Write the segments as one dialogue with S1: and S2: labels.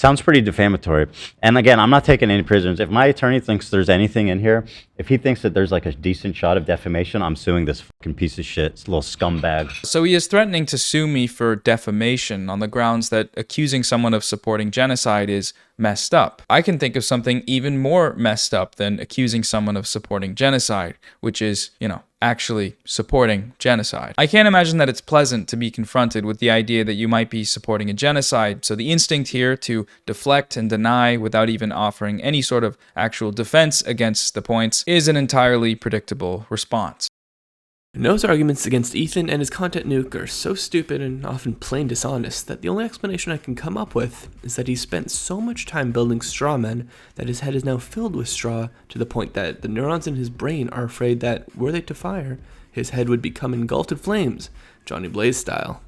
S1: Sounds pretty defamatory. And again, I'm not taking any prisoners. If my attorney thinks there's anything in here, if he thinks that there's like a decent shot of defamation, I'm suing this fucking piece of shit, this little scumbag.
S2: So he is threatening to sue me for defamation on the grounds that accusing someone of supporting genocide is messed up. I can think of something even more messed up than accusing someone of supporting genocide, which is, actually supporting genocide. I can't imagine that it's pleasant to be confronted with the idea that you might be supporting a genocide, so the instinct here to deflect and deny without even offering any sort of actual defense against the points is an entirely predictable response.
S3: Noah's arguments against Ethan and his content nuke are so stupid and often plain dishonest that the only explanation I can come up with is that he spent so much time building straw men that his head is now filled with straw to the point that the neurons in his brain are afraid that, were they to fire, his head would become engulfed in flames, Johnny Blaze style.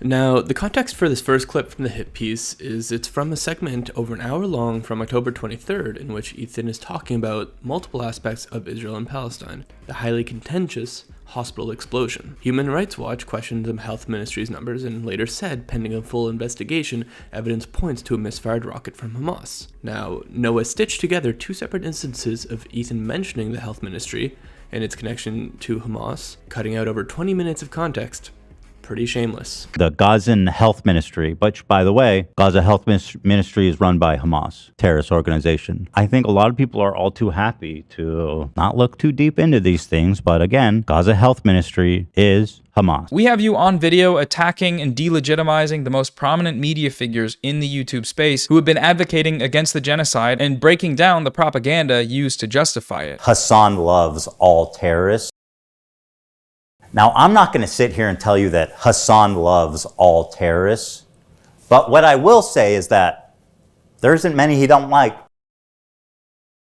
S3: Now, the context for this first clip from the hit piece is it's from a segment over an hour long from October 23rd in which Ethan is talking about multiple aspects of Israel and Palestine, the highly contentious hospital explosion. Human Rights Watch questioned the health ministry's numbers and later said, pending a full investigation, evidence points to a misfired rocket from Hamas. Now, Noah stitched together two separate instances of Ethan mentioning the health ministry and its connection to Hamas, cutting out over 20 minutes of context. Pretty shameless.
S1: The Gazan Health Ministry, which, by the way, Gaza Health Ministry is run by Hamas, terrorist organization. I think a lot of people are all too happy to not look too deep into these things, but again, Gaza Health Ministry is Hamas.
S2: We have you on video attacking and delegitimizing the most prominent media figures in the YouTube space who have been advocating against the genocide and breaking down the propaganda used to justify it.
S1: Hassan loves all terrorists. Now, I'm not going to sit here and tell you that Hassan loves all terrorists, but what I will say is that there isn't many he don't like.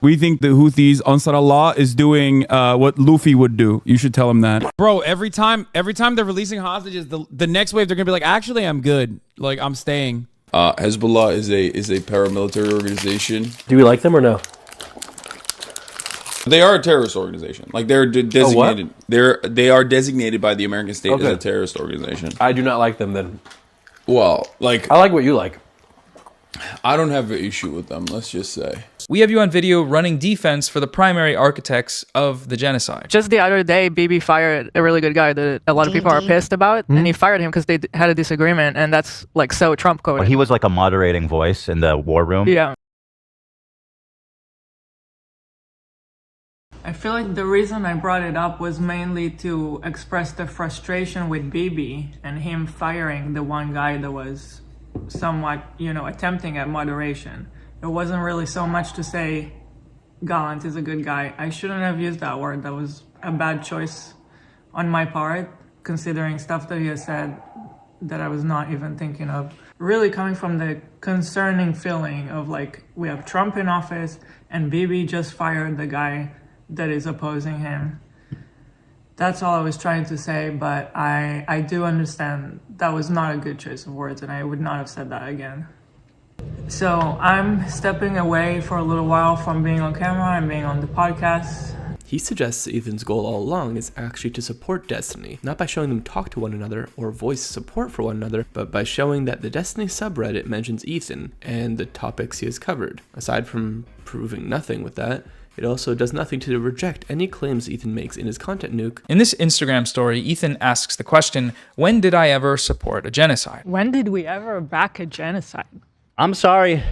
S4: We think the Houthis, Ansar Allah, is doing what Luffy would do. You should tell him that.
S5: Bro, every time they're releasing hostages, the next wave they're gonna be like, actually, I'm good. Like, I'm staying.
S6: Hezbollah is a paramilitary organization.
S7: Do we like them or no?
S6: They are a terrorist organization. Like they're designated. They are designated by the American state as a terrorist organization.
S7: I do not like them then.
S6: Well, like
S7: I like what you like.
S6: I don't have an issue with them. Let's just say.
S2: We have you on video running defense for the primary architects of the genocide.
S8: Just the other day, Bibi fired a really good guy that a lot of people are pissed about, and he fired him because they had a disagreement, and that's like so Trump coded.
S1: Well, he was like a moderating voice in the war room.
S8: Yeah. I feel like the reason I brought it up was mainly to express the frustration with Bibi and him firing the one guy that was somewhat, attempting at moderation. It wasn't really so much to say Gallant is a good guy. I shouldn't have used that word. That was a bad choice on my part, considering stuff that he has said that I was not even thinking of. Really coming from the concerning feeling of like, we have Trump in office and Bibi just fired the guy that is opposing him. That's all I was trying to say, but I do understand that was not a good choice of words and I would not have said that again. So I'm stepping away for a little while from being on camera and being on the podcast.
S3: He suggests Ethan's goal all along is actually to support Destiny, not by showing them talk to one another or voice support for one another, but by showing that the Destiny subreddit mentions Ethan and the topics he has covered. Aside from proving nothing with that, it also does nothing to reject any claims Ethan makes in his content nuke.
S2: In this Instagram story, Ethan asks the question, when did I ever support a genocide?
S8: When did we ever back a genocide?
S1: I'm sorry.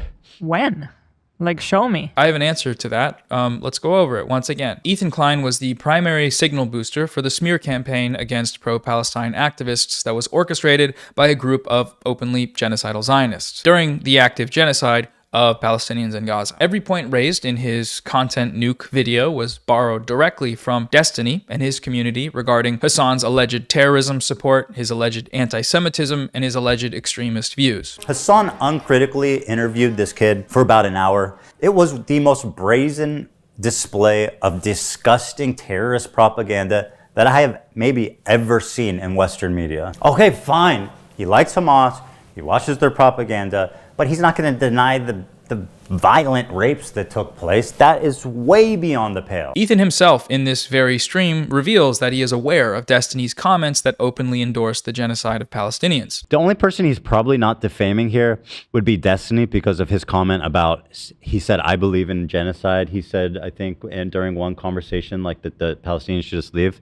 S8: When? Like, show me.
S2: I have an answer to that. Let's go over it once again. Ethan Klein was the primary signal booster for the smear campaign against pro-Palestine activists that was orchestrated by a group of openly genocidal Zionists during the active genocide of Palestinians in Gaza. Every point raised in his content nuke video was borrowed directly from Destiny and his community regarding Hassan's alleged terrorism support, his alleged anti-Semitism, and his alleged extremist views.
S1: Hassan uncritically interviewed this kid for about an hour. It was the most brazen display of disgusting terrorist propaganda that I have maybe ever seen in Western media. Okay, fine. He likes Hamas. He watches their propaganda. But he's not going to deny the the violent rapes that took place, that is way beyond the pale.
S2: Ethan himself, in this very stream, reveals that he is aware of Destiny's comments that openly endorse the genocide of Palestinians.
S1: The only person he's probably not defaming here would be Destiny because of his comment about, he said, I believe in genocide. He said, I think, and during one conversation, like that the Palestinians should just leave.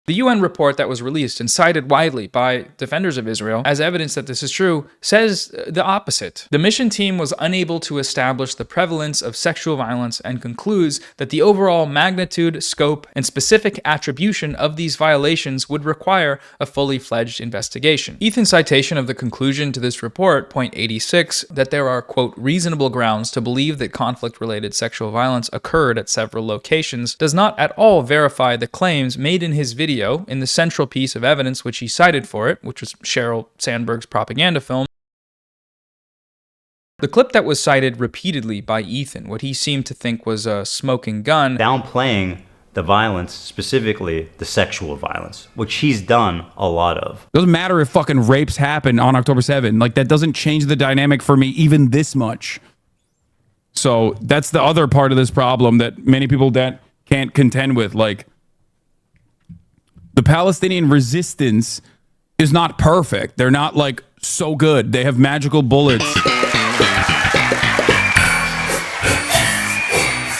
S2: The UN report that was released and cited widely by defenders of Israel as evidence that this is true says the opposite. The mission team was unable to establish the prevalence of sexual violence and concludes that the overall magnitude, scope, and specific attribution of these violations would require a fully fledged investigation. Ethan's citation of the conclusion to this report, point 86, that there are, quote, reasonable grounds to believe that conflict-related sexual violence occurred at several locations, does not at all verify the claims made in his video in the central piece of evidence which he cited for it, which was Sheryl Sandberg's propaganda film. The clip that was cited repeatedly by Ethan, what he seemed to think was a smoking gun,
S1: Downplaying the violence, specifically the sexual violence, which he's done a lot of.
S4: Doesn't matter if fucking rapes happen on October 7th. Like, that doesn't change the dynamic for me even this much. So that's the other part of this problem that many people that can't contend with. Like, the Palestinian resistance is not perfect. They're not like so good. They have magical bullets.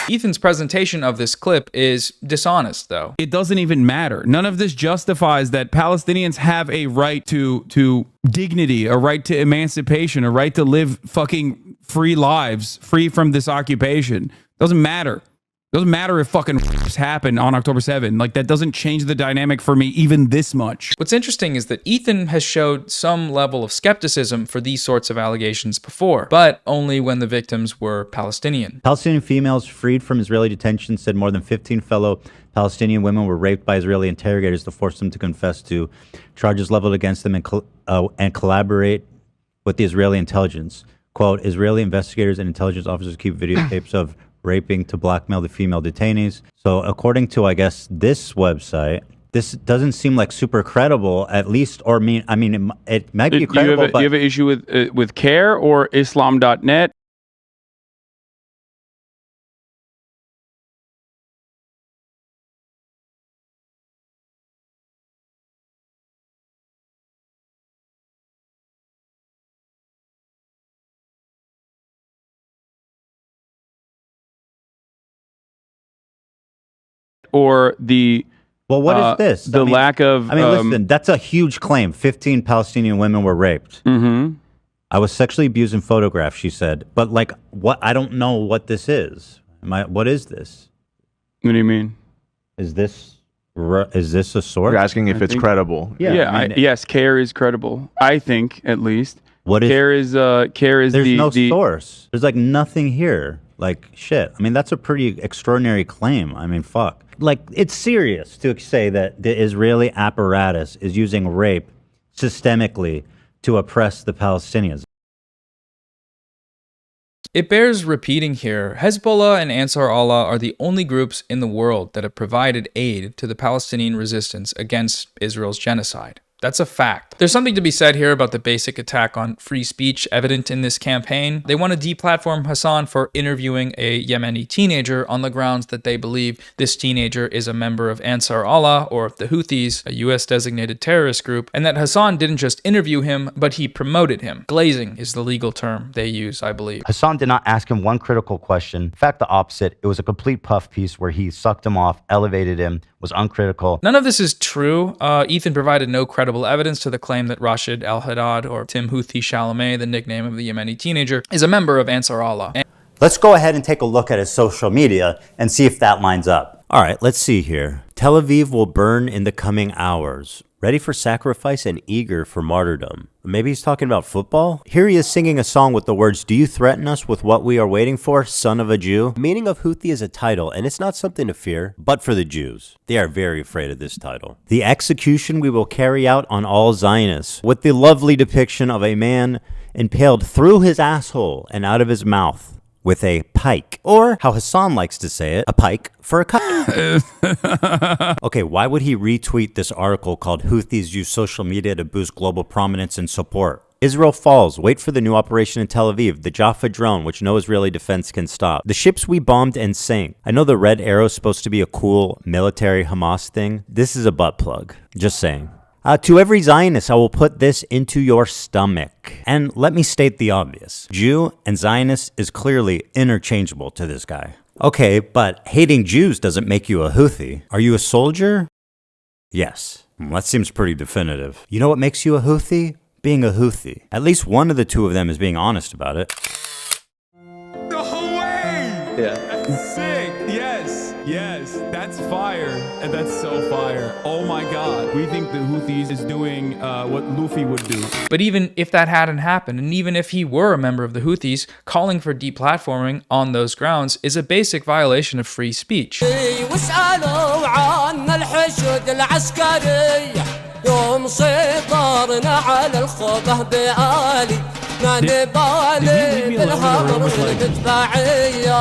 S2: Ethan's presentation of this clip is dishonest, though.
S4: It doesn't even matter. None of this justifies that Palestinians have a right to dignity, a right to emancipation, a right to live fucking free lives, free from this occupation. Doesn't matter. Doesn't matter if fucking happen on October 7th. Like, that doesn't change the dynamic for me even this much.
S2: What's interesting is that Ethan has showed some level of skepticism for these sorts of allegations before, but only when the victims were Palestinian.
S1: Palestinian females freed from Israeli detention said more than 15 fellow Palestinian women were raped by Israeli interrogators to force them to confess to charges leveled against them and collaborate with the Israeli intelligence. Quote, Israeli investigators and intelligence officers keep videotapes of raping to blackmail the female detainees. So according to, I guess, this website, this doesn't seem like super credible, at least, or it might be credible, but
S4: you have an issue with CARE or Islam.net? Or the
S1: well, what is this?
S4: The lack of.
S1: Listen, that's a huge claim. 15 Palestinian women were raped.
S4: Mm-hmm.
S1: I was sexually abused and photographed, she said. But like, what? I don't know what this is. What is this?
S4: What do you mean?
S1: Is this a source?
S9: You're asking if it's credible.
S1: Yeah.
S4: Yes, CARE is credible. I think, at least.
S1: What is
S4: CARE is? CARE is
S1: There's no source. There's like nothing here. Like shit. I mean, that's a pretty extraordinary claim. I mean, fuck. Like, it's serious to say that the Israeli apparatus is using rape systemically to oppress the Palestinians.
S2: It bears repeating here, Hezbollah and Ansar Allah are the only groups in the world that have provided aid to the Palestinian resistance against Israel's genocide. That's a fact. There's something to be said here about the basic attack on free speech evident in this campaign. They want to deplatform Hassan for interviewing a Yemeni teenager on the grounds that they believe this teenager is a member of Ansar Allah or the Houthis, a US-designated terrorist group, and that Hassan didn't just interview him, but he promoted him. Glazing is the legal term they use, I believe.
S1: Hassan did not ask him one critical question. In fact, the opposite. It was a complete puff piece where he sucked him off, elevated him, was uncritical.
S2: None of this is true. Ethan provided no credible evidence to the claim that Rashid al-Haddad, or Tim Houthi Chalamet, the nickname of the Yemeni teenager, is a member of Ansar Allah.
S1: Let's go ahead and take a look at his social media and see if that lines up. All right, let's see here. Tel Aviv will burn in the coming hours. Ready for sacrifice and eager for martyrdom. Maybe he's talking about football? Here he is singing a song with the words, "Do you threaten us with what we are waiting for, son of a Jew?" The meaning of Houthi is a title, and it's not something to fear, but for the Jews. They are very afraid of this title. The execution we will carry out on all Zionists, with the lovely depiction of a man impaled through his asshole and out of his mouth with a pike, or how Hassan likes to say it, a pike for a cut. Okay, why would he retweet this article called "Houthis Use Social Media to Boost Global Prominence and Support"? Israel falls. Wait for the new operation in Tel Aviv. The Jaffa drone, which no Israeli defense can stop. The ships we bombed and sank. I know the red arrow is supposed to be a cool military Hamas thing. This is a butt plug. Just saying. To every Zionist, I will put this into your stomach. And let me state the obvious. Jew and Zionist is clearly interchangeable to this guy. Okay, but hating Jews doesn't make you a Houthi. Are you a soldier? Yes. That seems pretty definitive. You know what makes you a Houthi? Being a Houthi. At least one of the two of them is being honest about it.
S4: No way!
S7: Yeah.
S4: That's sick. Yes. That's fire. And that's so fire. Oh my God. We think the Houthis is doing what Luffy would do.
S2: But even if that hadn't happened, and even if he were a member of the Houthis, calling for deplatforming on those grounds is a basic violation of free speech.
S9: يوم سيطرنا على الخوبة بآلي ما نبالي بالهرب والمدفعية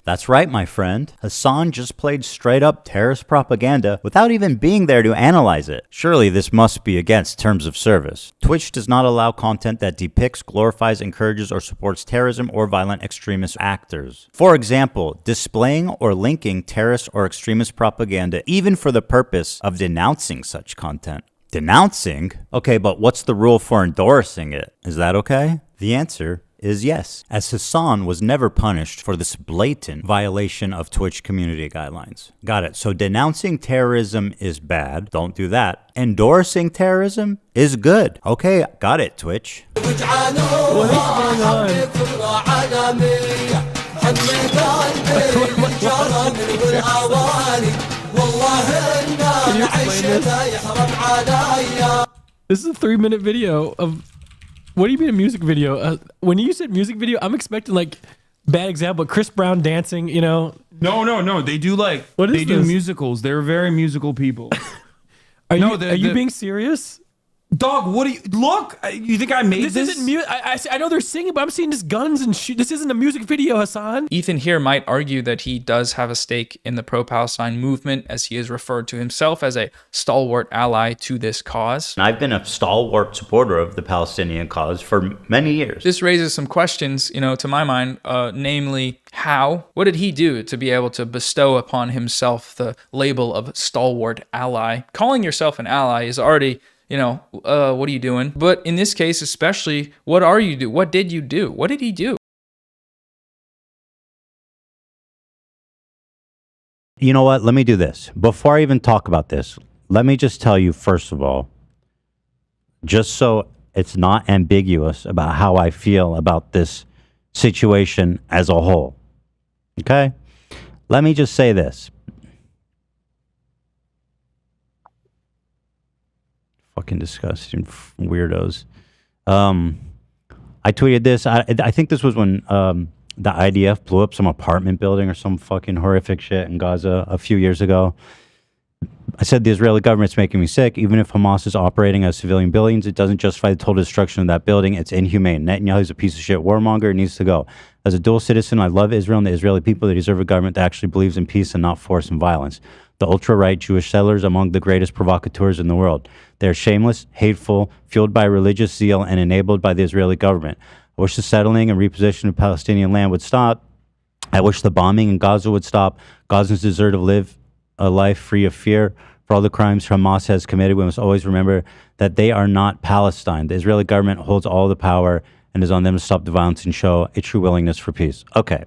S1: That's right, my friend. Hassan just played straight up terrorist propaganda without even being there to analyze it. Surely this must be against terms of service. Twitch does not allow content that depicts, glorifies, encourages, or supports terrorism or violent extremist actors. For example, displaying or linking terrorist or extremist propaganda even for the purpose of denouncing such content. Denouncing? Okay, but what's the rule for endorsing it? Is that okay? The answer is yes, as Hassan was never punished for this blatant violation of Twitch community guidelines. Got it. So denouncing terrorism is bad. Don't do that. Endorsing terrorism is good. Okay, got it, Twitch.
S5: What is going on? Can you explain this? This is a 3-minute video of... What do you mean a music video? When you said music video, I'm expecting like bad example, Chris Brown dancing, you know?
S4: No. They do like they do musicals. They're very musical people.
S5: Are you being serious?
S4: Dog, what do you look? You think I made this?
S5: This isn't music. I know they're singing, but I'm seeing just guns and shoot. This isn't a music video, Hassan.
S2: Ethan here might argue that he does have a stake in the pro-Palestine movement, as he has referred to himself as a stalwart ally to this cause.
S1: I've been a stalwart supporter of the Palestinian cause for many years.
S2: This raises some questions, to my mind, namely, how? What did he do to be able to bestow upon himself the label of stalwart ally? Calling yourself an ally is already... what are you doing? But in this case, especially, what are you do? What did you do? What did he do?
S1: You know what? Let me do this. Before I even talk about this, let me just tell you, first of all, just so it's not ambiguous about how I feel about this situation as a whole. Okay? Let me just say this. Fucking disgusting weirdos. I tweeted this. I think this was when the IDF blew up some apartment building or some fucking horrific shit in Gaza a few years ago. I said the Israeli government's making me sick. Even if Hamas is operating as civilian buildings, it doesn't justify the total destruction of that building. It's inhumane. Netanyahu is a piece of shit warmonger. It needs to go. As a dual citizen, I love Israel and the Israeli people. They deserve a government that actually believes in peace and not force and violence. The ultra-right Jewish settlers are among the greatest provocateurs in the world. They're shameless, hateful, fueled by religious zeal, and enabled by the Israeli government. I wish the settling and repositioning of Palestinian land would stop. I wish the bombing in Gaza would stop. Gazans deserve to live a life free of fear. For all the crimes Hamas has committed, we must always remember that they are not Palestine. The Israeli government holds all the power, and it is on them to stop the violence and show a true willingness for peace. Okay.